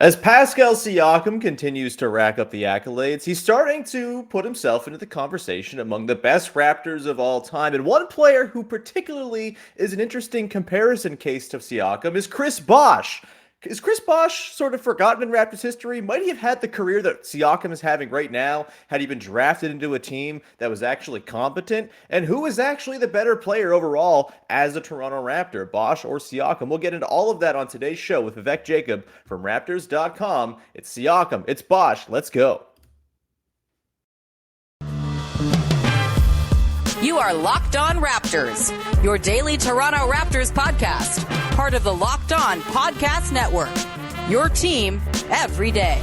As Pascal Siakam continues to rack up the accolades, he's starting to put himself into the conversation among the best Raptors of all time. And one player who particularly is an interesting comparison case to Siakam is Chris Bosh. Is Chris Bosh sort of forgotten in Raptors history? Might he have had the career that Siakam is having right now had he been drafted into a team that was actually competent? And who is actually the better player overall as a Toronto Raptor, Bosh or Siakam? We'll get into all of that on today's show with Vivek Jacob from Raptors.com. It's Siakam, it's Bosh. Let's go. You are Locked On Raptors, your daily Toronto Raptors podcast, part of the Locked On Podcast Network. Your team every day.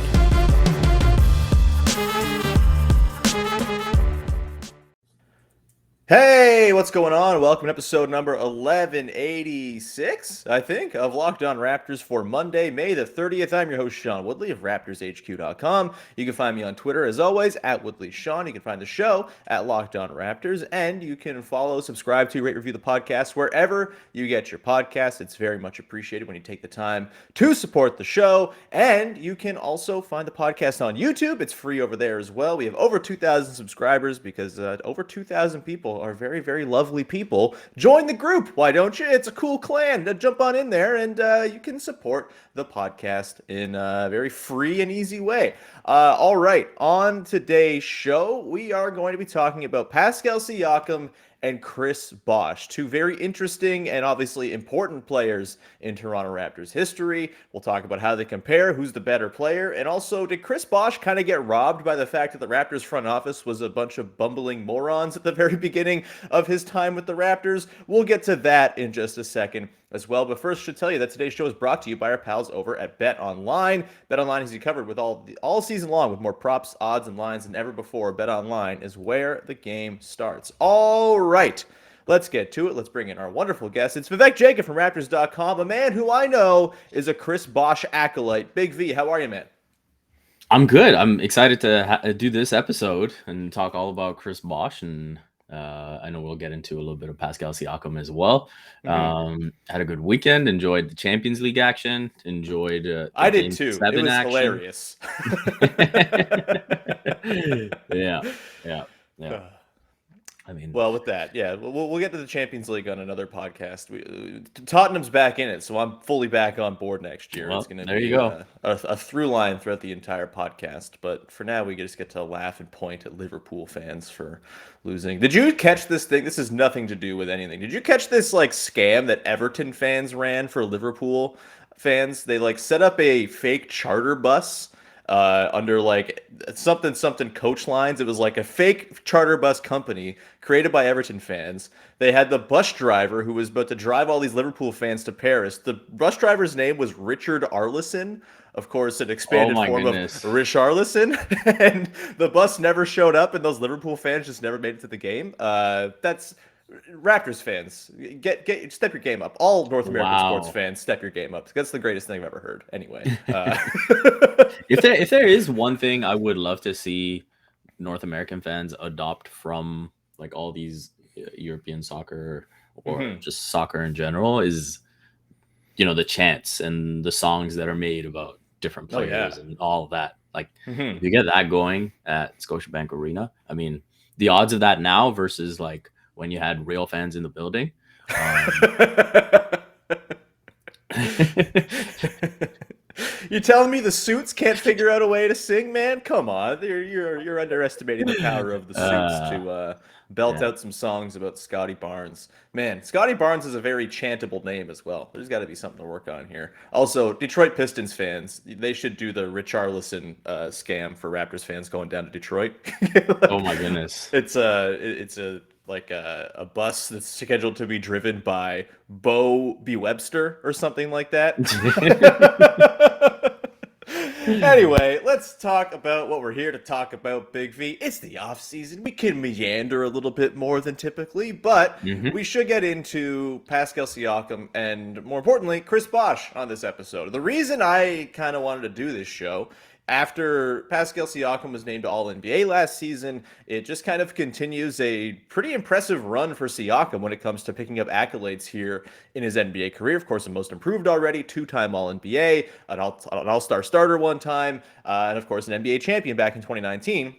Hey, what's going on? Welcome to episode number 1186, I think, of Locked On Raptors for Monday, May the 30th. I'm your host, Sean Woodley of RaptorsHQ.com. You can find me on Twitter, as always, at WoodleySean. You can find the show at Locked On Raptors, and you can follow, subscribe to, rate, review the podcast wherever you get your podcasts. It's very much appreciated when you take the time to support the show, and you can also find the podcast on YouTube. It's free over there as well. We have over 2,000 subscribers because over 2,000 people are very, very lovely people. Join the group. Why don't you? It's a cool clan. Jump on in there and you can support the podcast in a very free and easy way. All right. On today's show, we are going to be talking about Pascal Siakam and Chris Bosh, two very interesting and obviously important players in Toronto Raptors history. We'll talk about how they compare, who's the better player, and also did Chris Bosh kind of get robbed by the fact that the Raptors front office was a bunch of bumbling morons at the very beginning of his time with the Raptors? We'll get to that in just a second as well. But first, I should tell you that today's show is brought to you by our pals over at Bet Online. Bet Online has you covered with all season long with more props, odds, and lines than ever before. Bet Online is where the game starts. All right, let's get to it. Let's bring in our wonderful guest. It's Vivek Jacob from Raptors.com, a man who I know is a Chris Bosh acolyte. Big V, how are you, man? I'm good. I'm excited to do this episode and talk all about Chris Bosh, and I know we'll get into a little bit of Pascal Siakam as well. Had a good weekend. Enjoyed the Champions League action. Enjoyed. I did too. It was action. hilarious. Yeah. I mean, well, with that, yeah, we'll get to the Champions League on another podcast. Tottenham's back in it, so I'm fully back on board next year. Well, it's going to there be you go. A through line throughout the entire podcast. But for now, we just get to laugh and point at Liverpool fans for losing. Did you catch this thing? This has nothing to do with anything. Did you catch this scam that Everton fans ran for Liverpool fans? They set up a fake charter bus under something coach lines. It was like a fake charter bus company created by Everton fans. They had the bus driver who was about to drive all these Liverpool fans to Paris. The bus driver's name was Richard Arlison. Of course, an expanded form of Richarlison. And the bus never showed up, and those Liverpool fans just never made it to the game. That's Raptors fans, step your game up. All North American sports fans, step your game up. That's the greatest thing I've ever heard. Anyway, if there is one thing I would love to see North American fans adopt from all these European soccer or just soccer in general is, the chants and the songs that are made about different players and all of that. If you get that going at Scotiabank Arena, I mean, the odds of that now versus when you had real fans in the building. You telling me the Suits can't figure out a way to sing, man? Come on, you're underestimating the power of the Suits to belt out some songs about Scotty Barnes. Man, Scotty Barnes is a very chantable name as well. There's got to be something to work on here. Also, Detroit Pistons fans, they should do the Richarlison scam for Raptors fans going down to Detroit. Oh my goodness! It's a bus that's scheduled to be driven by Bo B. Webster or something like that. Anyway, let's talk about what we're here to talk about, Big V. It's the off season. We can meander a little bit more than typically, but we should get into Pascal Siakam and, more importantly, Chris Bosh on this episode. The reason I kind of wanted to do this show After Pascal Siakam was named All-NBA last season, it just kind of continues a pretty impressive run for Siakam when it comes to picking up accolades here in his NBA career. Of course, the most improved already, two-time All-NBA, an All-Star starter one time, and of course an NBA champion back in 2019.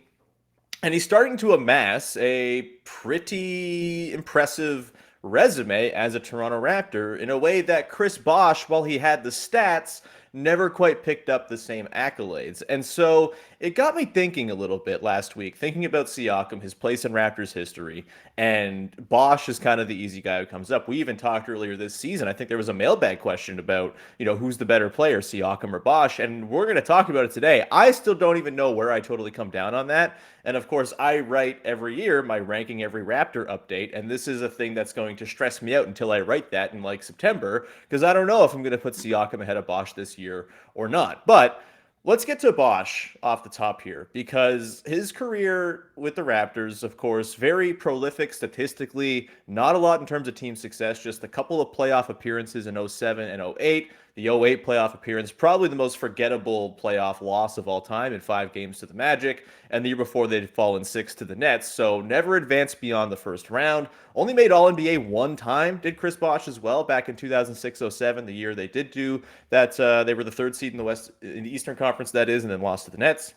And he's starting to amass a pretty impressive resume as a Toronto Raptor in a way that Chris Bosh, while he had the stats, never quite picked up the same accolades. And so it got me thinking a little bit last week, thinking about Siakam, his place in Raptors history, and Bosh is kind of the easy guy who comes up. We even talked earlier this season. I think there was a mailbag question about, who's the better player, Siakam or Bosh, and we're going to talk about it today. I still don't even know where I totally come down on that. And of course, I write every year my ranking every Raptor update, and this is a thing that's going to stress me out until I write that in like September, because I don't know if I'm going to put Siakam ahead of Bosh this year or not. But let's get to Bosh off the top here, because his career with the Raptors, of course, very prolific statistically, not a lot in terms of team success, just a couple of playoff appearances in 07 and 08. The 08 playoff appearance, probably the most forgettable playoff loss of all time in 5 games to the Magic, and the year before they'd fallen 6 to the Nets, so never advanced beyond the first round. Only made All-NBA one time, did Chris Bosh as well, back in 2006-07, the year they did do that. They were the third seed in the Eastern Conference, that is, and then lost to the Nets.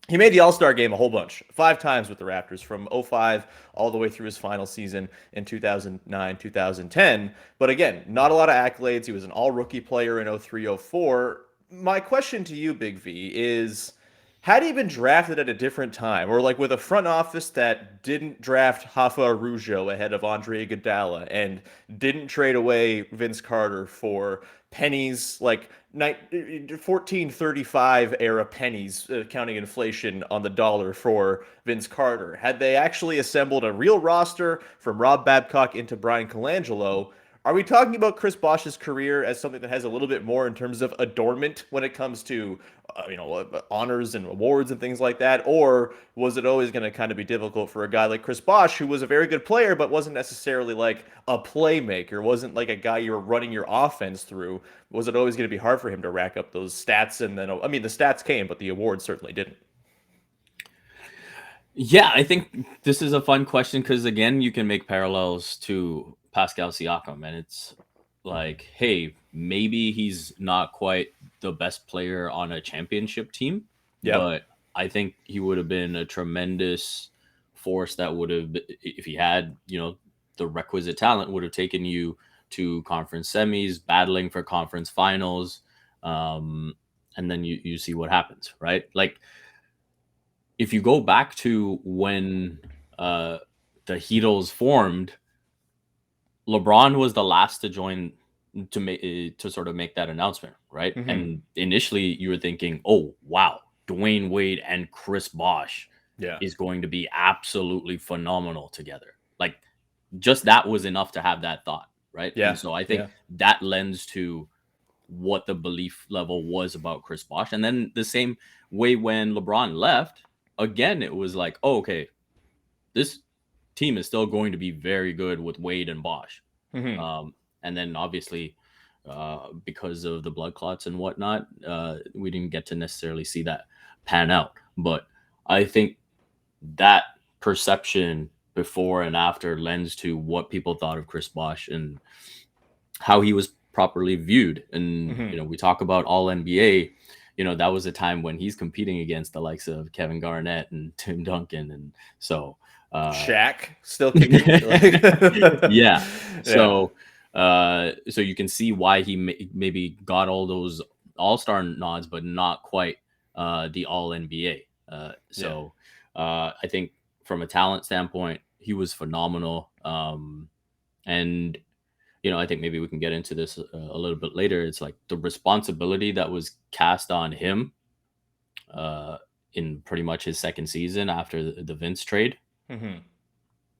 He made the All-Star game a whole bunch, 5 times with the Raptors, from 05 all the way through his final season in 2009, 2010. But again, not a lot of accolades. He was an all-rookie player in 03, 04. My question to you, Big V, is had he been drafted at a different time, or like with a front office that didn't draft Rafa Arujo ahead of Andre Iguodala and didn't trade away Vince Carter for pennies, like 1435 era pennies, counting inflation on the dollar for Vince Carter. Had they actually assembled a real roster from Rob Babcock into Brian Colangelo, are we talking about Chris Bosh's career as something that has a little bit more in terms of adornment when it comes to, honors and awards and things like that? Or was it always going to kind of be difficult for a guy like Chris Bosh, who was a very good player, but wasn't necessarily like a playmaker, wasn't like a guy you were running your offense through? Was it always going to be hard for him to rack up those stats? And then, I mean, the stats came, but the awards certainly didn't. Yeah, I think this is a fun question because, again, you can make parallels to Pascal Siakam, and it's like, hey, maybe he's not quite the best player on a championship team, but I think he would have been a tremendous force that would have, if he had, the requisite talent, would have taken you to conference semis, battling for conference finals, and then you see what happens, right? Like, if you go back to when the Heatles formed, LeBron was the last to join to sort of make that announcement, right? Mm-hmm. And initially you were thinking, oh, wow, Dwayne Wade and Chris Bosh is going to be absolutely phenomenal together. Like, just that was enough to have that thought, right? Yeah. And so I think that lends to what the belief level was about Chris Bosh. And then the same way when LeBron left, again, it was like, oh, okay, this team is still going to be very good with Wade and Bosh. Mm-hmm. And then obviously, because of the blood clots and whatnot, we didn't get to necessarily see that pan out. But I think that perception before and after lends to what people thought of Chris Bosh and how he was properly viewed. And, we talk about All-NBA. That was a time when he's competing against the likes of Kevin Garnett and Tim Duncan. And so Shaq still kicking. Yeah. So you can see why he maybe got all those all-star nods, but not quite the All-NBA. I think from a talent standpoint, he was phenomenal. And I think maybe we can get into this a little bit later. It's like the responsibility that was cast on him in pretty much his second season after the Vince trade. Mm-hmm.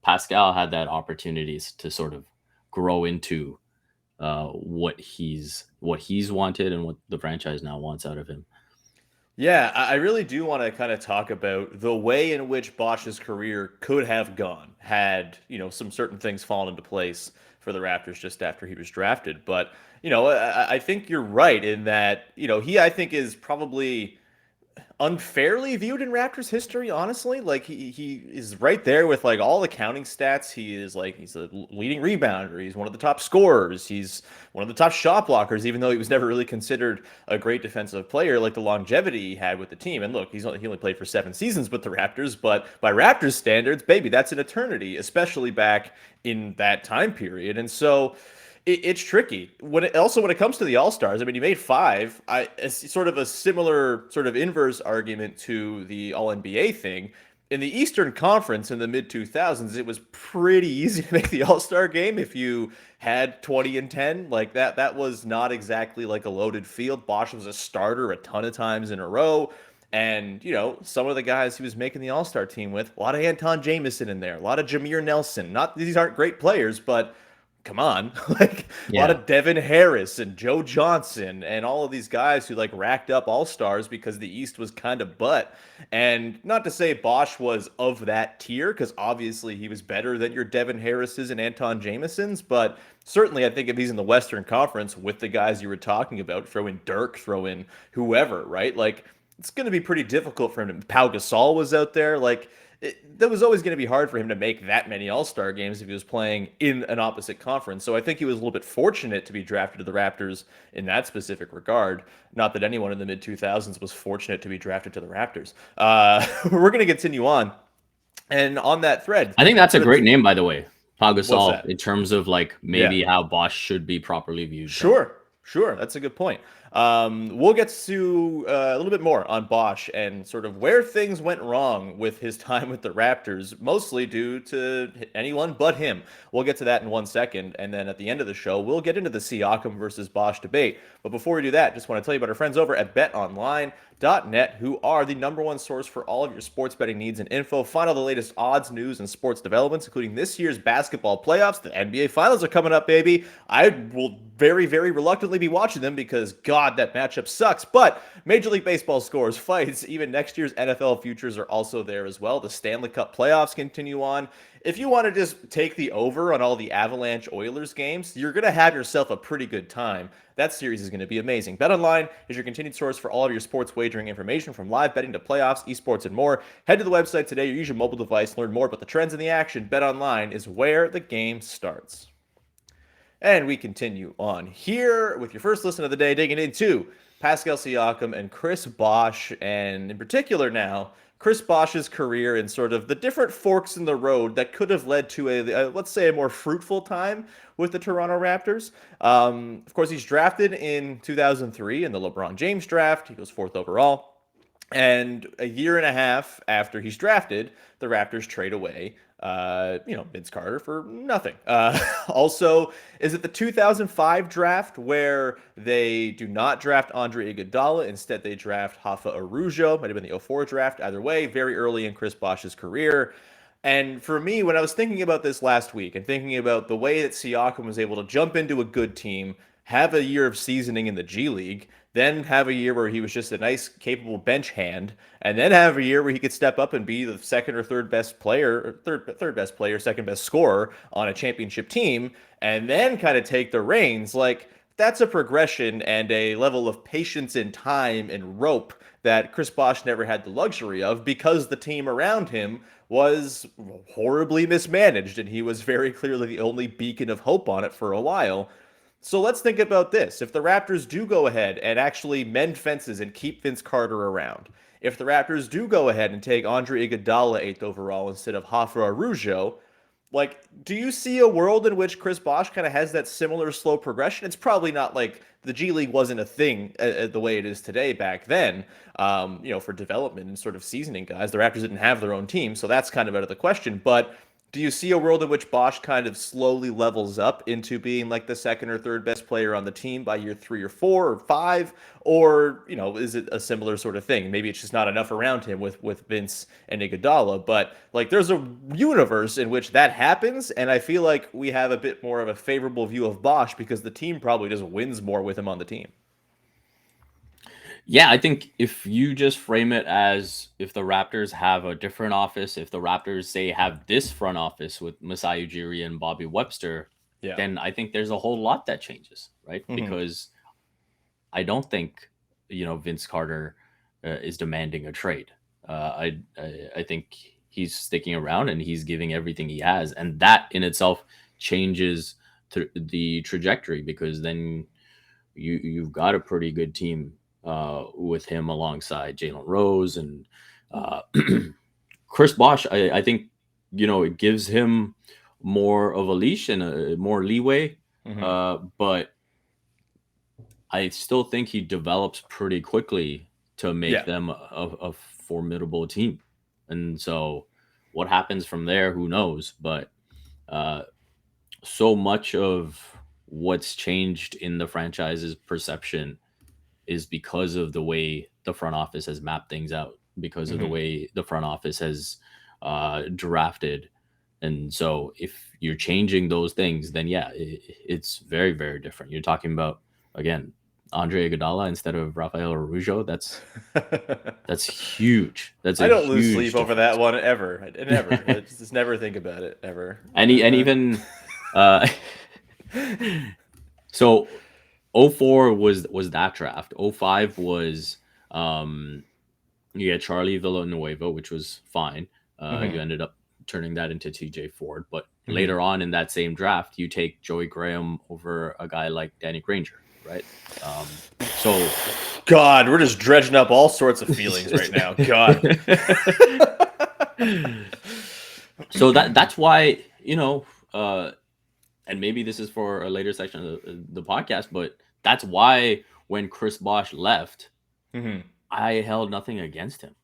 Pascal had that opportunities to sort of grow into what he's wanted and what the franchise now wants out of him. Yeah, I really do want to kind of talk about the way in which Bosh's career could have gone had, some certain things fallen into place for the Raptors just after he was drafted. But, I think you're right in that, he, I think, is probably unfairly viewed in Raptors history, honestly. Like he is right there with like all the counting stats. He's the leading rebounder. He's one of the top scorers. He's one of the top shot blockers, even though he was never really considered a great defensive player, like the longevity he had with the team. And look, he only played for 7 seasons with the Raptors, but by Raptors standards, baby, that's an eternity, especially back in that time period. And so it's tricky when it comes to the All Stars. I mean, he made five. It's sort of a similar sort of inverse argument to the All NBA thing. In the Eastern Conference in the mid 2000s, it was pretty easy to make the All Star game if you had 20 and 10 like that. That was not exactly like a loaded field. Bosh was a starter a ton of times in a row. And, some of the guys he was making the All Star team with, a lot of Anton Jameson in there, a lot of Jameer Nelson. Not these aren't great players, but come on, like a lot Yeah. of Devin Harris and Joe Johnson and all of these guys who like racked up all stars because the East was kind of butt. And not to say Bosh was of that tier, because obviously he was better than your Devin Harris's and Anton Jamesons, but certainly I think if he's in the Western Conference with the guys you were talking about, throw in Dirk, throw in whoever, right? Like it's going to be pretty difficult for him. Pau Gasol was out there, like that was always going to be hard for him to make that many All-Star games if he was playing in an opposite conference. So I think he was a little bit fortunate to be drafted to the Raptors in that specific regard. Not that anyone in the mid 2000s was fortunate to be drafted to the Raptors. We're going to continue on. And on that thread, I think that's a for the- great name, by the way, Pau what's Gasol, that? in terms of like maybe how Bosh should be properly viewed. Sure. That's a good point. We'll get to a little bit more on Bosh and sort of where things went wrong with his time with the Raptors, mostly due to anyone but him. We'll get to that in 1 second. And then at the end of the show, we'll get into the Siakam versus Bosh debate. But before we do that, just want to tell you about our friends over at betonline.net, who are the #1 source for all of your sports betting needs and info. Find all the latest odds, news, and sports developments, including this year's basketball playoffs. The NBA Finals are coming up, baby. I will very, very reluctantly be watching them because, God, that matchup sucks. But Major League Baseball scores, fights, even next year's NFL futures are also there as well. The Stanley Cup playoffs continue on. If you want to just take the over on all the Avalanche Oilers games, you're going to have yourself a pretty good time. That series is going to be amazing. BetOnline is your continued source for all of your sports wagering information, from live betting to playoffs, esports, and more. Head to the website today or use your mobile device. Learn more about the trends in the action. BetOnline is where the game starts. And we continue on here with your first listen of the day, digging into Pascal Siakam and Chris Bosh, and in particular now, Chris Bosh's career and sort of the different forks in the road that could have led to let's say, a more fruitful time with the Toronto Raptors. Of course, he's drafted in 2003 in the LeBron James draft. He goes 4th overall. And a year and a half after he's drafted, the Raptors trade away, Vince Carter for nothing. Also, is it the 2005 draft where they do not draft Andre Iguodala? Instead, they draft Rafa Arujo. Might have been the 04 draft. Either way, very early in Chris Bosh's career. And for me, when I was thinking about this last week and thinking about the way that Siakam was able to jump into a good team, have a year of seasoning in the G League, then have a year where he was just a nice, capable bench hand, and then have a year where he could step up and be the second or third best player, or third best player, second best scorer on a championship team, and then kind of take the reins. Like, that's a progression and a level of patience and time and rope that Chris Bosh never had the luxury of because the team around him was horribly mismanaged, and he was very clearly the only beacon of hope on it for a while. So let's think about this. If the Raptors do go ahead and actually mend fences and keep Vince Carter around, if the Raptors do go ahead and take Andre Iguodala 8th overall instead of Rafa Arujo, like, do you see a world in which Chris Bosh kind of has that similar slow progression? It's probably not like the G League wasn't a thing the way it is today back then, for development and sort of seasoning guys. The Raptors didn't have their own team, so that's kind of out of the question. But do you see a world in which Bosh kind of slowly levels up into being like the second or third best player on the team by year 3 or 4 or 5? Or, is it a similar sort of thing? Maybe it's just not enough around him with Vince and Iguodala. But like, there's a universe in which that happens, and I feel like we have a bit more of a favorable view of Bosh because the team probably just wins more with him on the team. Yeah, I think if you just frame it as if the Raptors have a different office, if the Raptors say have this front office with Masai Ujiri and Bobby Webster, then I think there's a whole lot that changes, right? Mm-hmm. Because I don't think, Vince Carter is demanding a trade. I think he's sticking around and he's giving everything he has, and that in itself changes the trajectory, because then you've got a pretty good team with him alongside Jalen Rose and Chris Bosh. I think it gives him more of a leash and more leeway, but I still think he develops pretty quickly to make them a formidable team. And so what happens from there, who knows? But so much of what's changed in the franchise's perception is because of the way the front office has mapped things out, because of the way the front office has drafted. And so if you're changing those things, then it's very, very different. You're talking about, again, Andre Iguodala instead of Rafael Araujo. That's huge. I don't lose sleep over that one ever. Never. I just never think about it ever. And even so 04 was that draft. 05 was you had Charlie Villanueva, which was fine. You ended up turning that into TJ Ford, but later on in that same draft, you take Joey Graham over a guy like Danny Granger, right? So God, we're just dredging up all sorts of feelings right now. God. So that's why, and maybe this is for a later section of the podcast, but that's why when Chris Bosh left, I held nothing against him.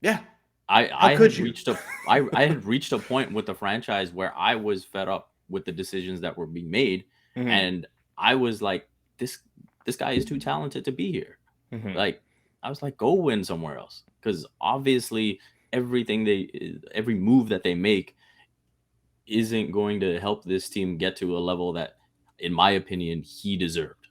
Yeah. I had reached a point with the franchise where I was fed up with the decisions that were being made, and I was like, this guy is too talented to be here. Like, I was like, go win somewhere else, because obviously every move that they make isn't going to help this team get to a level that, in my opinion, he deserved.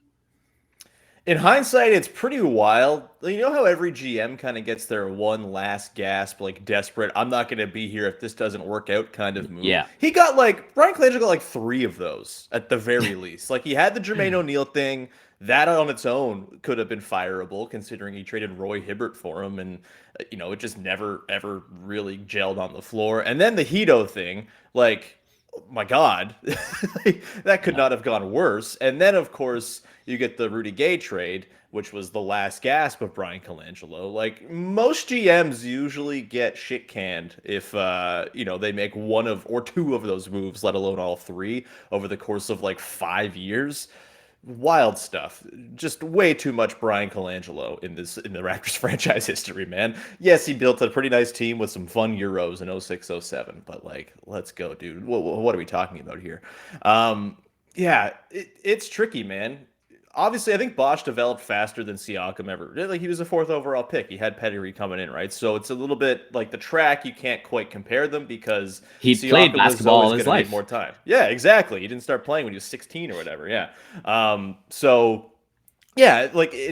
In hindsight, it's pretty wild. You know how every GM kind of gets their one last gasp, like desperate, I'm not going to be here if this doesn't work out kind of move? Yeah. He got Brian Colangelo got 3 of those at the very least. Like, he had the Jermaine O'Neal thing. That on its own could have been fireable, considering he traded Roy Hibbert for him, and it just never ever really gelled on the floor. And then the Hito thing, like, oh my God, that could not have gone worse. And then, of course, you get the Rudy Gay trade, which was the last gasp of Brian Colangelo. Like, most GMs usually get shit canned if they make one or two of those moves, let alone all 3, over the course of 5 years. Wild stuff. Just way too much Brian Colangelo in the Raptors franchise history, man. Yes, he built a pretty nice team with some fun Euros in 06, 07, but let's go, dude. What are we talking about here? It's tricky, man. Obviously, I think Bosh developed faster than Siakam ever. He was a 4th overall pick. He had pedigree coming in, right? So it's a little bit like the track. You can't quite compare them because he played basketball all his life. More time. Yeah, exactly. He didn't start playing when he was 16 or whatever. Yeah. It's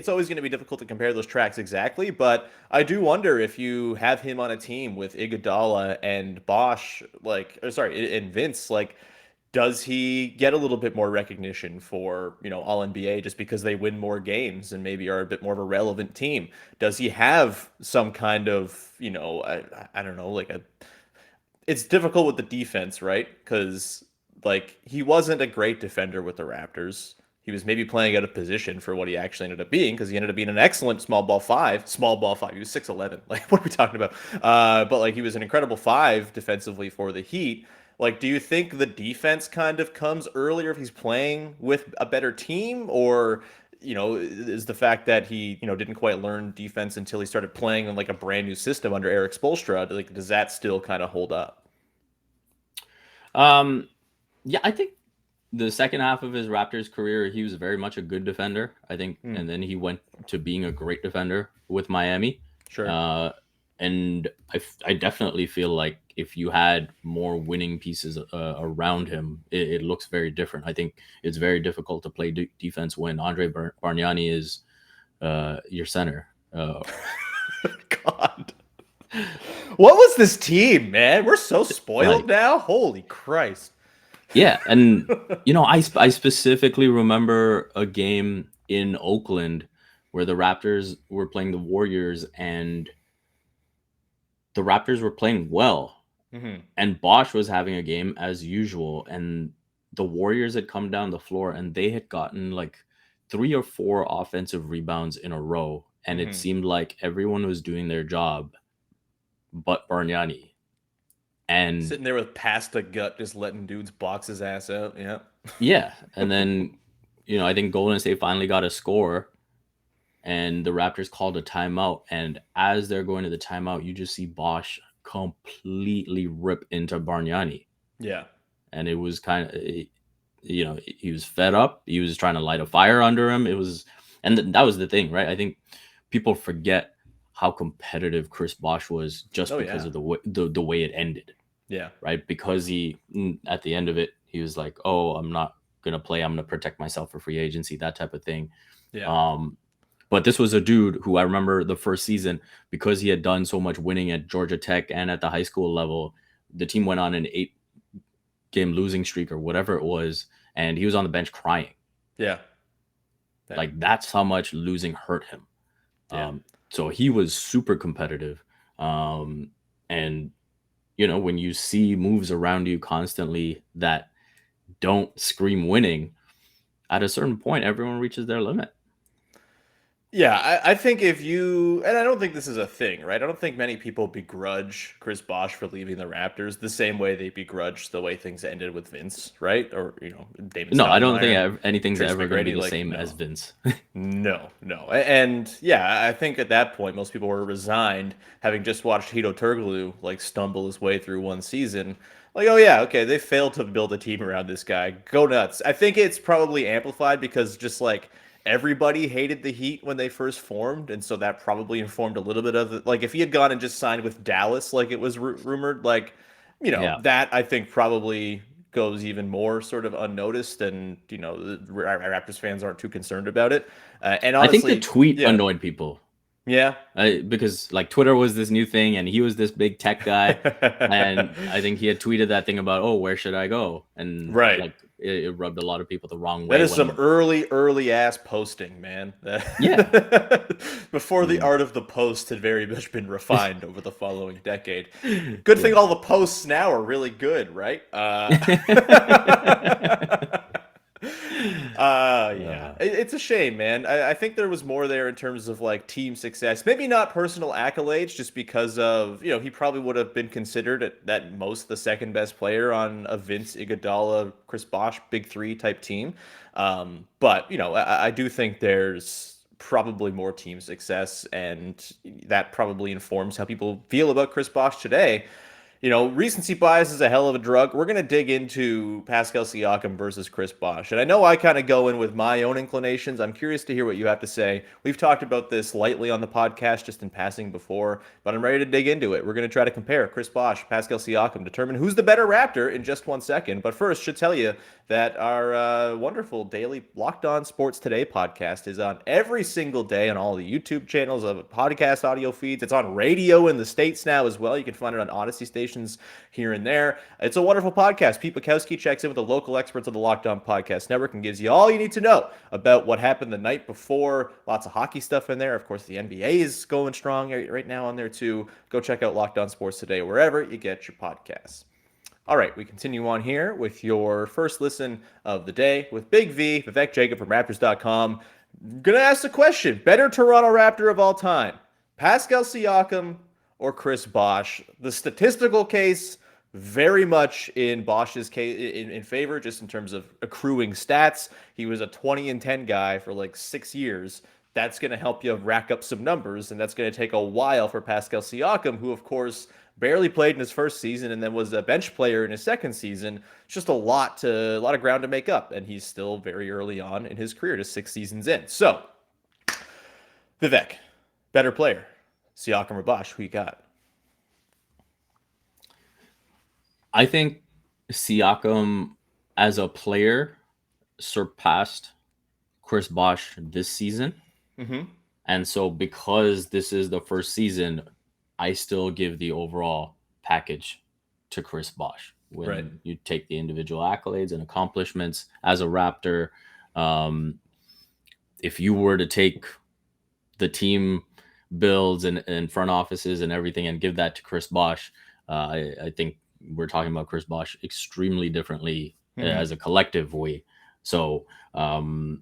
always going to be difficult to compare those tracks exactly. But I do wonder if you have him on a team with Iguodala and Bosh, and Vince, does he get a little bit more recognition for, all NBA just because they win more games and maybe are a bit more of a relevant team? Does he have some kind of, I don't know, it's difficult with the defense, right? Because he wasn't a great defender with the Raptors. He was maybe playing out of position for what he actually ended up being, because he ended up being an excellent small ball five. He was 6'11". What are we talking about? But he was an incredible 5 defensively for the Heat. Do you think the defense kind of comes earlier if he's playing with a better team, or, is the fact that he, didn't quite learn defense until he started playing in a brand new system under Eric Spoelstra? Does that still kind of hold up? Yeah, I think the second half of his Raptors career, he was very much a good defender, I think. And then he went to being a great defender with Miami. Sure. And I definitely feel like if you had more winning pieces around him, it looks very different. I think it's very difficult to play defense when Andre Bargnani is your center. God. What was this team, man? We're so spoiled now. Holy Christ. Yeah. And, I specifically remember a game in Oakland where the Raptors were playing the Warriors, and the Raptors were playing well, and Bosh was having a game as usual, and the Warriors had come down the floor and they had gotten like 3 or 4 offensive rebounds in a row, and it seemed like everyone was doing their job but Bargnani. And sitting there with pasta gut, just letting dudes box his ass out. Yeah. yeah, and then I think Golden State finally got a score, and the Raptors called a timeout. And as they're going to the timeout, you just see Bosh completely rip into Bargnani. Yeah. And it was kind of, he was fed up. He was trying to light a fire under him. That was the thing, right? I think people forget how competitive Chris Bosh was just because of the way it ended. Yeah. Right. Because at the end of it, he was like, "Oh, I'm not gonna play. I'm gonna protect myself for free agency," that type of thing. Yeah. But this was a dude who I remember the first season, because he had done so much winning at Georgia Tech and at the high school level. The team went on an 8-game losing streak or whatever it was, and he was on the bench crying. Yeah. Like, that's how much losing hurt him. Yeah. So he was super competitive. And when you see moves around you constantly that don't scream winning, at a certain point, everyone reaches their limit. Yeah, I think and I don't think this is a thing, right? I don't think many people begrudge Chris Bosh for leaving the Raptors the same way they begrudge the way things ended with Vince, right? Or, David No, I don't Stoudemire, think anything's Tracy ever going to be McGrady, the like, same no. as Vince. No. And yeah, I think at that point, most people were resigned, having just watched Hito Turkoglu like stumble his way through one season. Like, oh yeah, okay, they failed to build a team around this guy. Go nuts. I think it's probably amplified because just like everybody hated the Heat when they first formed, and so that probably informed a little bit of it. Like, if he had gone and just signed with Dallas, like it was rumored, like, Yeah. that I think probably goes even more sort of unnoticed, and the Raptors fans aren't too concerned about it. And honestly, I think the tweet annoyed people. Yeah. Because like Twitter was this new thing, and he was this big tech guy, and I think he had tweeted that thing about, "Oh, where should I go?" And right, like it rubbed a lot of people the wrong way. That is some early ass posting, man. Yeah. Before the art of the post had very much been refined over the following decade. Good thing all the posts now are really good, right? Yeah. It's a shame, man. I think there was more there in terms of like team success. Maybe not personal accolades, just because of, he probably would have been considered at most the second best player on a Vince, Iguodala, Chris Bosh, big three type team. But, I do think there's probably more team success, and that probably informs how people feel about Chris Bosh today. Recency bias is a hell of a drug. We're going to dig into Pascal Siakam versus Chris Bosh. And I know I kind of go in with my own inclinations. I'm curious to hear what you have to say. We've talked about this lightly on the podcast, just in passing before, but I'm ready to dig into it. We're going to try to compare Chris Bosh, Pascal Siakam, determine who's the better Raptor in just 1 second. But first, should tell you that our wonderful daily Locked On Sports Today podcast is on every single day on all the YouTube channels, of podcast audio feeds. It's on radio in the States now as well. You can find it on Odyssey stations here and there. It's a wonderful podcast. Pete Bukowski checks in with the local experts of the Locked On Podcast Network and gives you all you need to know about what happened the night before. Lots of hockey stuff in there. Of course, the NBA is going strong right now on there too. Go check out Locked On Sports Today wherever you get your podcasts. All right, we continue on here with your first listen of the day with Big V, Vivek Jacob from Raptors.com. Gonna ask the question: better Toronto Raptor of all time, Pascal Siakam or Chris Bosh? The statistical case very much in Bosh's case in favor, just in terms of accruing stats. He was a 20-10 guy for like 6 years. That's going to help you rack up some numbers, and that's going to take a while for Pascal Siakam, who, of course, barely played in his first season and then was a bench player in his second season. It's just a lot of ground to make up, and he's still very early on in his career, just 6 seasons in. So, Vivek, better player, Siakam or Bosh? Who you got? I think Siakam as a player surpassed Chris Bosh this season. Mm-hmm. And so because this is the first season, I still give the overall package to Chris Bosh. When you take the individual accolades and accomplishments as a Raptor, if you were to take the team builds and front offices and everything, and give that to Chris Bosh, I think we're talking about Chris Bosh extremely differently as a collective way. So, and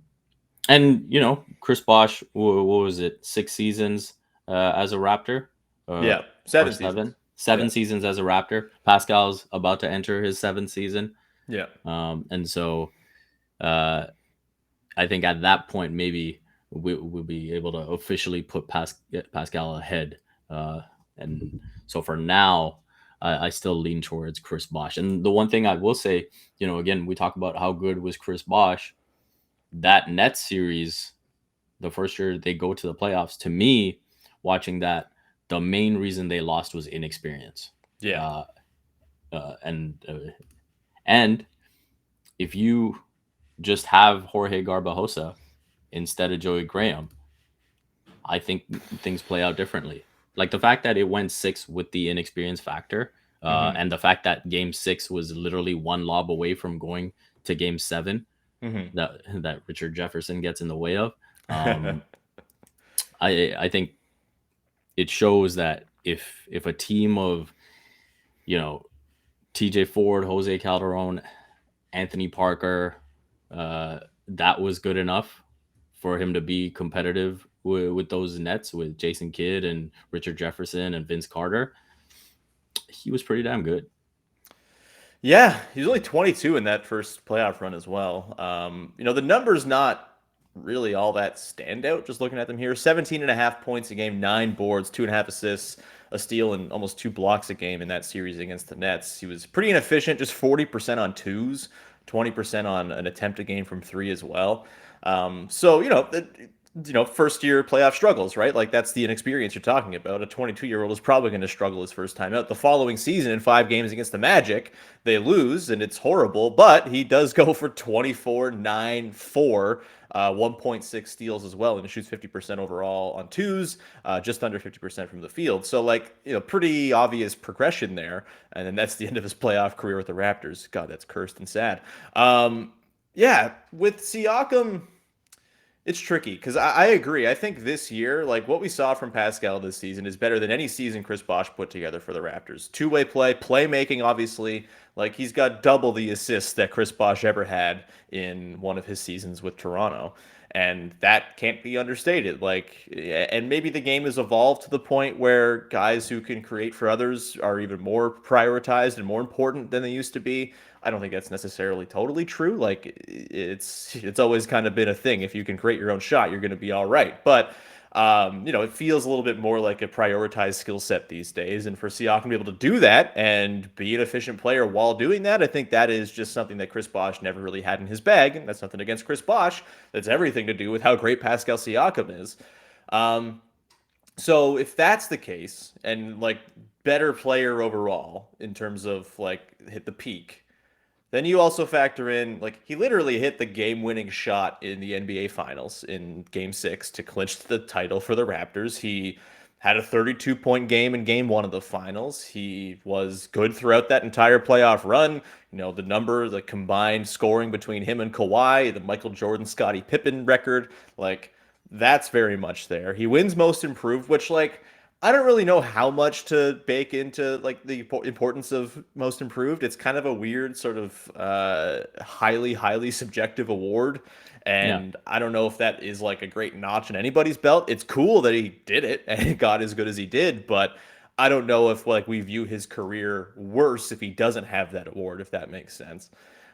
Chris Bosh, what was it, 6 seasons as a Raptor? Yeah, Or 7 seasons. Seven Yeah. seasons as a Raptor. Pascal's about to enter his 7th season. Yeah. And so I think at that point, maybe we'll be able to officially put Pascal ahead. And so for now, I still lean towards Chris Bosh. And the one thing I will say, again, we talk about how good was Chris Bosh. That Nets series, the first year they go to the playoffs, to me, watching that, the main reason they lost was inexperience. Yeah. And if you just have Jorge Garbajosa instead of Joey Graham, I think things play out differently. Like the fact that it went 6 with the inexperience factor, and the fact that game 6 was literally one lob away from going to game 7, that Richard Jefferson gets in the way of. I think it shows that if a team of TJ Ford, Jose Calderon, Anthony Parker, that was good enough for him to be competitive with those Nets, with Jason Kidd and Richard Jefferson and Vince Carter. He was pretty damn good. Yeah, he's only 22 in that first playoff run as well. The number's not really all that standout just looking at them here. 17 and a half points a game, 9 boards, 2.5 assists, a steal, and almost 2 blocks a game in that series against the Nets. He was pretty inefficient, just 40% on twos, 20% on an attempt a game from 3 as well. First year playoff struggles, right? Like that's the inexperience you're talking about. A 22-year-old is probably going to struggle his first time out. The following season, in 5 games against the Magic, they lose and it's horrible, but he does go for 24, 9, 4, 1.6 steals as well, and shoots 50% overall on twos, just under 50% from the field. So pretty obvious progression there. And then that's the end of his playoff career with the Raptors. God, that's cursed and sad. With Siakam, it's tricky because I agree. I think this year, like what we saw from Pascal this season, is better than any season Chris Bosh put together for the Raptors. Two-way play, playmaking, obviously. Like he's got double the assists that Chris Bosh ever had in one of his seasons with Toronto. And that can't be understated. And maybe the game has evolved to the point where guys who can create for others are even more prioritized and more important than they used to be. I don't think that's necessarily totally true. Like it's always kind of been a thing. If you can create your own shot, you're going to be all right. But it feels a little bit more like a prioritized skill set these days. And for Siakam to be able to do that and be an efficient player while doing that, I think that is just something that Chris Bosh never really had in his bag. And that's nothing against Chris Bosh. That's everything to do with how great Pascal Siakam is. So if that's the case, and better player overall in terms of hit the peak, then you also factor in, he literally hit the game-winning shot in the NBA Finals in Game 6 to clinch the title for the Raptors. He had a 32-point game in Game 1 of the Finals. He was good throughout that entire playoff run. The combined scoring between him and Kawhi, the Michael Jordan, Scottie Pippen record, that's very much there. He wins Most Improved, which, I don't really know how much to bake into the importance of Most Improved. It's kind of a weird sort of highly subjective award, and I don't know if that is a great notch in anybody's belt. It's cool that he did it and got as good as he did, but I don't know if we view his career worse if he doesn't have that award, if that makes sense.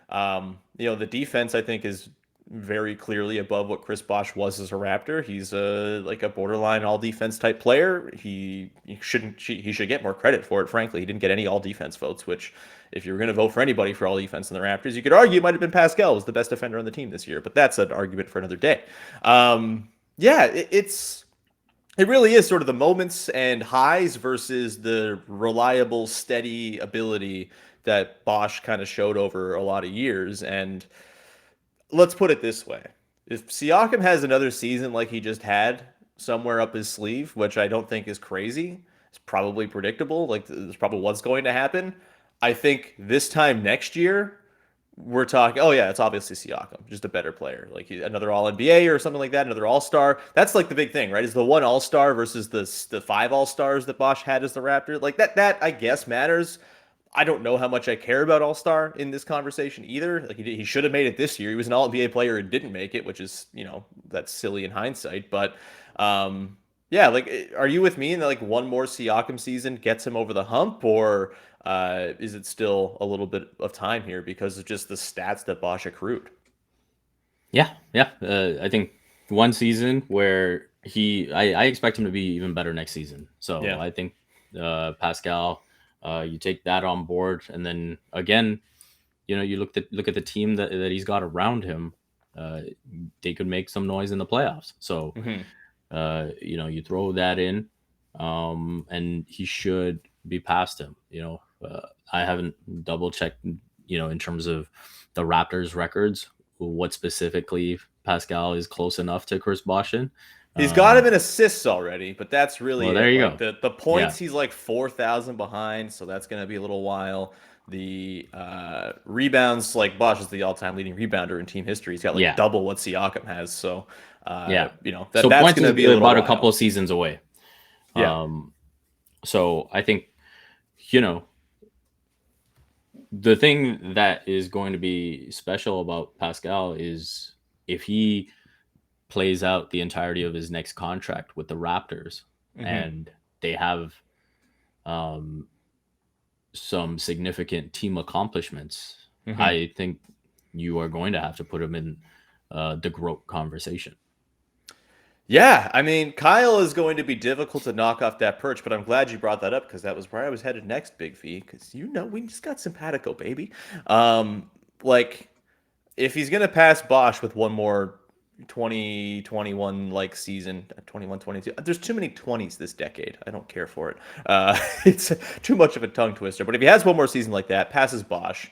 The defense I think is very clearly above what Chris Bosh was as a Raptor. He's a borderline all defense type player. He should get more credit for it. Frankly, he didn't get any all defense votes. Which, if you were going to vote for anybody for all defense in the Raptors, you could argue it might have been Pascal was the best defender on the team this year. But that's an argument for another day. It really is sort of the moments and highs versus the reliable, steady ability that Bosh kind of showed over a lot of years. And let's put it this way. If Siakam has another season like he just had somewhere up his sleeve, which I don't think is crazy, it's probably predictable. It's probably what's going to happen. I think this time next year, we're talking, oh yeah, it's obviously Siakam, just a better player, like another All NBA or something like that, another All Star. That's like the big thing, right? Is the one All Star versus the five All Stars that Bosh had as the Raptor. Like that I guess matters. I don't know how much I care about All Star in this conversation either. Like he should have made it this year. He was an All NBA player and didn't make it, which is that's silly in hindsight. But yeah, like are you with me in that like one more Siakam season gets him over the hump, or is it still a little bit of time here because of just the stats that Bosh accrued? Yeah. I think one season where I expect him to be even better next season. So Yeah. I think Pascal, you take that on board, and then again, you look at the team that he's got around him. They could make some noise in the playoffs. So Hmm. you throw that in, and he should be past him. I haven't double checked, in terms of the Raptors records, what specifically Pascal is close enough to Chris Bosh in. He's got him in assists already, but that's really Well, there it. you Like go. the Yeah, points, he's like 4,000 behind, so that's gonna be a little while. The rebounds, like Bosh is the all-time leading rebounder in team history. He's got like yeah, double what Siakam has, so yeah. that So that's points is gonna be a little about a couple while. of seasons away. Yeah. Um, so I think, you know, the thing that is going to be special about Pascal is if he plays out the entirety of his next contract with the Raptors, Hmm. and they have um, some significant team accomplishments, Hmm. I think you are going to have to put him in the GROAT conversation. Yeah, I mean, Kyle is going to be difficult to knock off that perch, but I'm glad you brought that up because that was where I was headed next, Big V. Because we just got simpatico, baby. Like if he's gonna pass Bosch with one more 2021 like season, 21, 22, there's too many 20s this decade. I don't care for it. It's too much of a tongue twister. But if he has one more season like that, passes Bosch,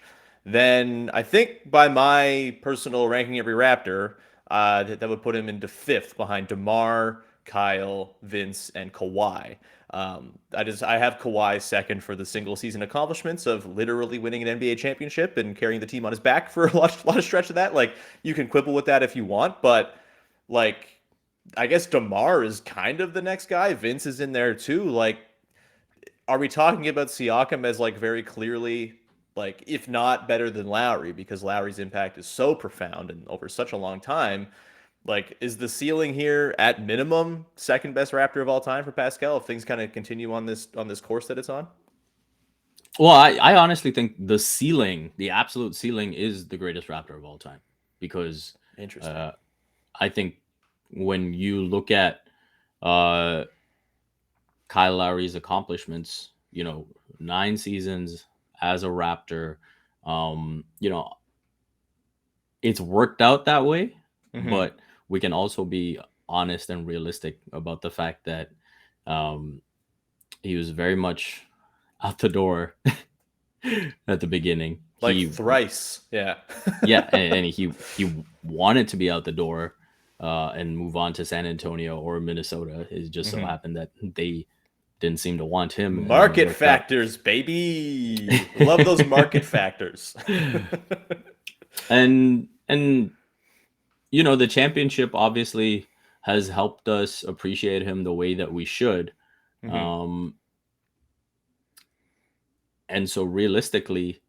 then I think by my personal ranking every Raptor, that would put him into fifth behind DeMar, Kyle, Vince, and Kawhi. I have Kawhi second for the single season accomplishments of literally winning an NBA championship and carrying the team on his back for a lot of stretch of that. Like you can quibble with that if you want, but like I guess DeMar is kind of the next guy. Vince is in there too. Like, are we talking about Siakam as like very clearly like if not better than Lowry because Lowry's impact is so profound and over such a long time? Like, is the ceiling here at minimum second best Raptor of all time for Pascal if things kind of continue on this course that it's on? Well, I honestly think the ceiling, the absolute ceiling, is the greatest Raptor of all time, because Interesting. uh, I think when you look at uh, Kyle Lowry's accomplishments, 9 seasons as a Raptor, um, you know, it's worked out that way, Hmm. but we can also be honest and realistic about the fact that um, he was very much out the door at the beginning. Like He thrice. Yeah. Yeah, and he wanted to be out the door and move on to San Antonio or Minnesota. It just so Hmm. happened that they didn't seem to want him, and it Market worked out. factors, baby. Love those market factors. And the championship obviously has helped us appreciate him the way that we should. Hmm. Um, and so realistically,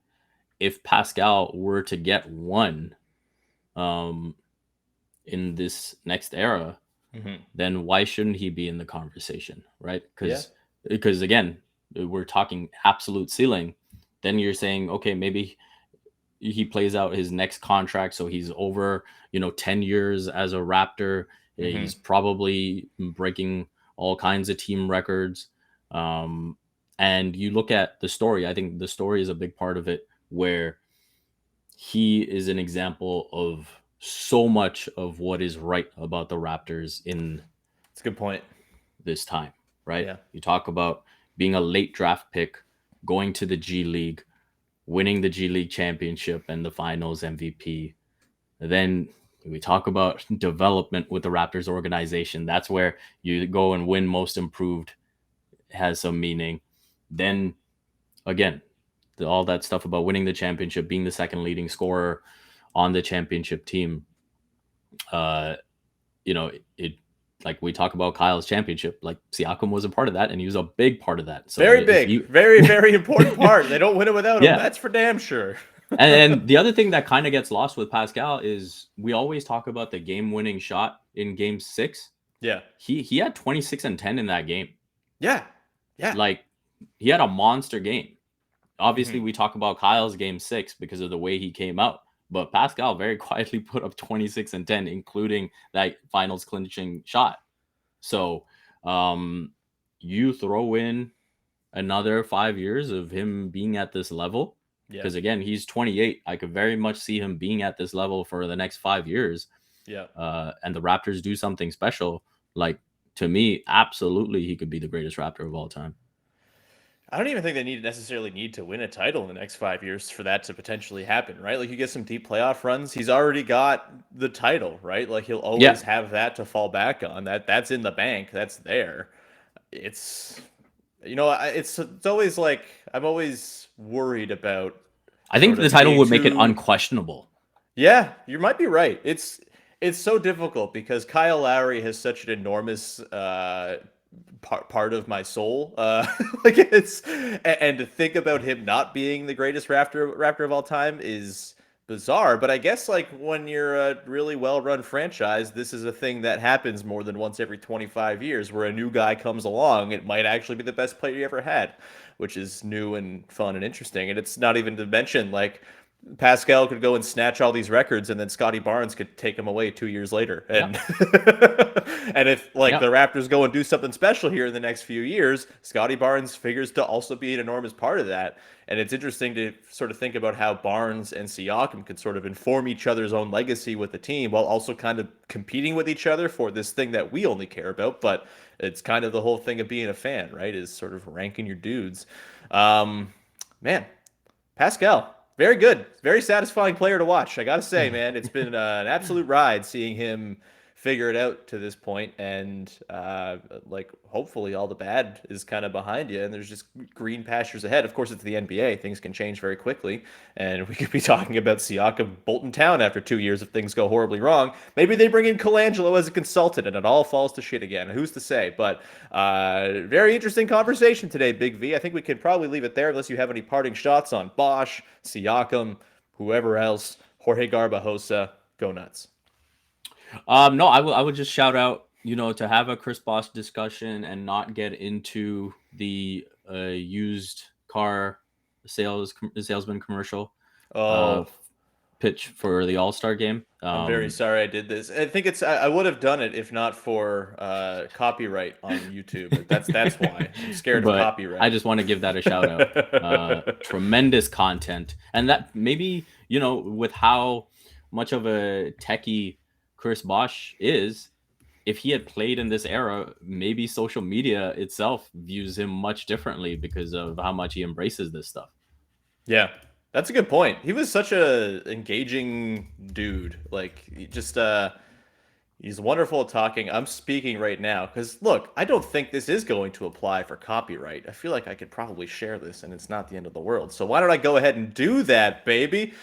if Pascal were to get one um, in this next era, Hmm. then why shouldn't he be in the conversation, right? Yeah. Because again, we're talking absolute ceiling. Then you're saying, okay, maybe he plays out his next contract, so he's over 10 years as a Raptor. Hmm. He's probably breaking all kinds of team records. um, and you look at the story, I think the story is a big part of it, where he is an example of so much of what is right about the Raptors in It's a good point. this time, right? Yeah. You talk about being a late draft pick, going to the G League, winning the G League championship and the finals MVP. Then we talk about development with the Raptors organization. That's where you go and win most improved, has some meaning. Then again, all that stuff about winning the championship, being the second leading scorer on the championship team. It like we talk about Kyle's championship, like Siakam was a part of that, and he was a big part of that. So very big, very, very important part. They don't win it without him. Yeah. That's for damn sure. And the other thing that kind of gets lost with Pascal is we always talk about the game-winning shot in Game 6. Yeah, he had 26 and 10 in that game. Yeah. Like he had a monster game. Obviously, we talk about Kyle's Game 6 because of the way he came out, but Pascal very quietly put up 26 and 10, including that finals clinching shot. So you throw in another 5 years of him being at this level. Because again, he's 28. I could very much see him being at this level for the next 5 years. Yeah. And the Raptors do something special. Like, to me, absolutely, he could be the greatest Raptor of all time. I don't even think they necessarily need to win a title in the next 5 years for that to potentially happen, right? Like, you get some deep playoff runs. He's already got the title, right? Like, he'll always have that to fall back on. That's in the bank. That's there. It's always like I'm always worried about. I think the title would make it unquestionable. Yeah, you might be right. It's so difficult because Kyle Lowry has such an enormous part of my soul. Like and to think about him not being the greatest Raptor of all time is bizarre. But I guess like when you're a really well-run franchise, this is a thing that happens more than once every 25 years where a new guy comes along. It might actually be the best player you ever had, which is new and fun and interesting. And it's not even to mention like Pascal could go and snatch all these records, and then Scotty Barnes could take them away 2 years later. And and if the Raptors go and do something special here in the next few years, Scotty Barnes figures to also be an enormous part of that. And it's interesting to sort of think about how Barnes and Siakam could sort of inform each other's own legacy with the team while also kind of competing with each other for this thing that we only care about. But it's kind of the whole thing of being a fan, right? Is sort of ranking your dudes. Man, Pascal. Very good. Very satisfying player to watch. I got to say, man, it's been an absolute ride seeing him figure it out to this point. And hopefully all the bad is kind of behind you and there's just green pastures ahead. Of course, it's the NBA. Things can change very quickly. And we could be talking about Siakam Bolton Town after 2 years if things go horribly wrong. Maybe they bring in Colangelo as a consultant and it all falls to shit again. Who's to say? But very interesting conversation today, Big V. I think we could probably leave it there unless you have any parting shots on Bosh, Siakam, whoever else, Jorge Garbajosa. Go nuts. No, I would just shout out, to have a Chris Bosh discussion and not get into the used car salesman commercial pitch for the All-Star game. I'm very sorry I did this. I think I would have done it if not for copyright on YouTube. That's why I'm scared of copyright. I just want to give that a shout out. Tremendous content, and that maybe with how much of a techie Chris Bosh is, if he had played in this era, maybe social media itself views him much differently because of how much he embraces this stuff. Yeah, that's a good point. He was such a engaging dude. Like, he's wonderful at talking. I'm speaking right now because, look, I don't think this is going to apply for copyright. I feel like I could probably share this and it's not the end of the world. So why don't I go ahead and do that, baby?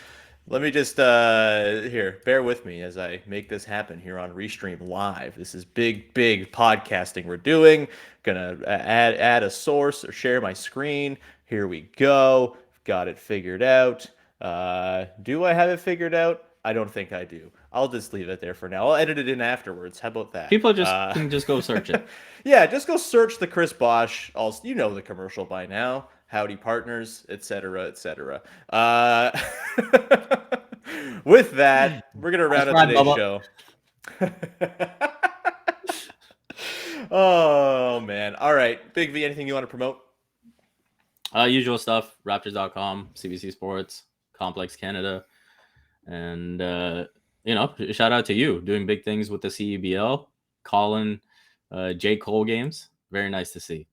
Let me just, here, bear with me as I make this happen here on Restream Live. This is big podcasting we're doing. Gonna add a source or share my screen. Here we go. Got it figured out. Do I have it figured out? I don't think I do. I'll just leave it there for now. I'll edit it in afterwards. How about that? People can just go search it. Yeah, just go search the Chris Bosh. You know the commercial by now. Howdy Partners, etc., etc. With that, we're going to round up today's show. Oh, man. All right. Big V, anything you want to promote? Usual stuff. Raptors.com, CBC Sports, Complex Canada. And, shout out to you doing big things with the CEBL, calling J. Cole games. Very nice to see.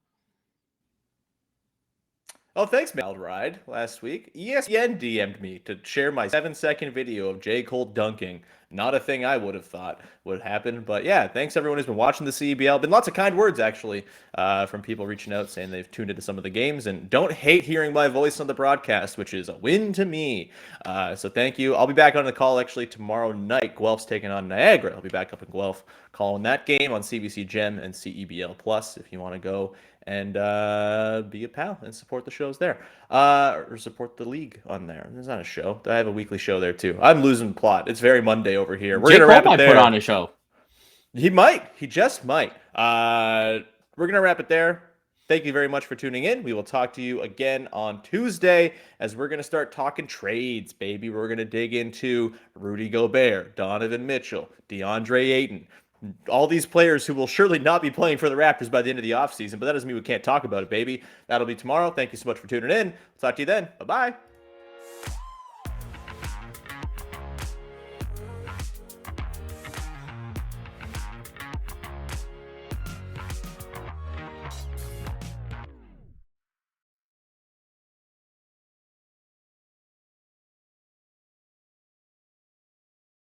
Oh, thanks, man. Wild ride last week. ESPN DM'd me to share my 7-second video of J. Cole dunking. Not a thing I would have thought would happen. But yeah, thanks everyone who's been watching the CEBL. Been lots of kind words, actually, from people reaching out saying they've tuned into some of the games and don't hate hearing my voice on the broadcast, which is a win to me. So thank you. I'll be back on the call actually tomorrow night. Guelph's taking on Niagara. I'll be back up in Guelph calling that game on CBC Gem and CEBL Plus if you want to go and be a pal and support the shows there, or support the league on there. There's not a show. I have a weekly show there too. I'm losing plot. It's very Monday over here. We're gonna wrap it there. Put on a show. He might. He just might. We're gonna wrap it there. Thank you very much for tuning in. We will talk to you again on Tuesday as we're going to start talking trades, baby. We're going to dig into Rudy Gobert, Donovan Mitchell, DeAndre Ayton, all these players who will surely not be playing for the Raptors by the end of the offseason, but that doesn't mean we can't talk about it, baby. That'll be tomorrow. Thank you so much for tuning in. We'll talk to you then. Bye-bye.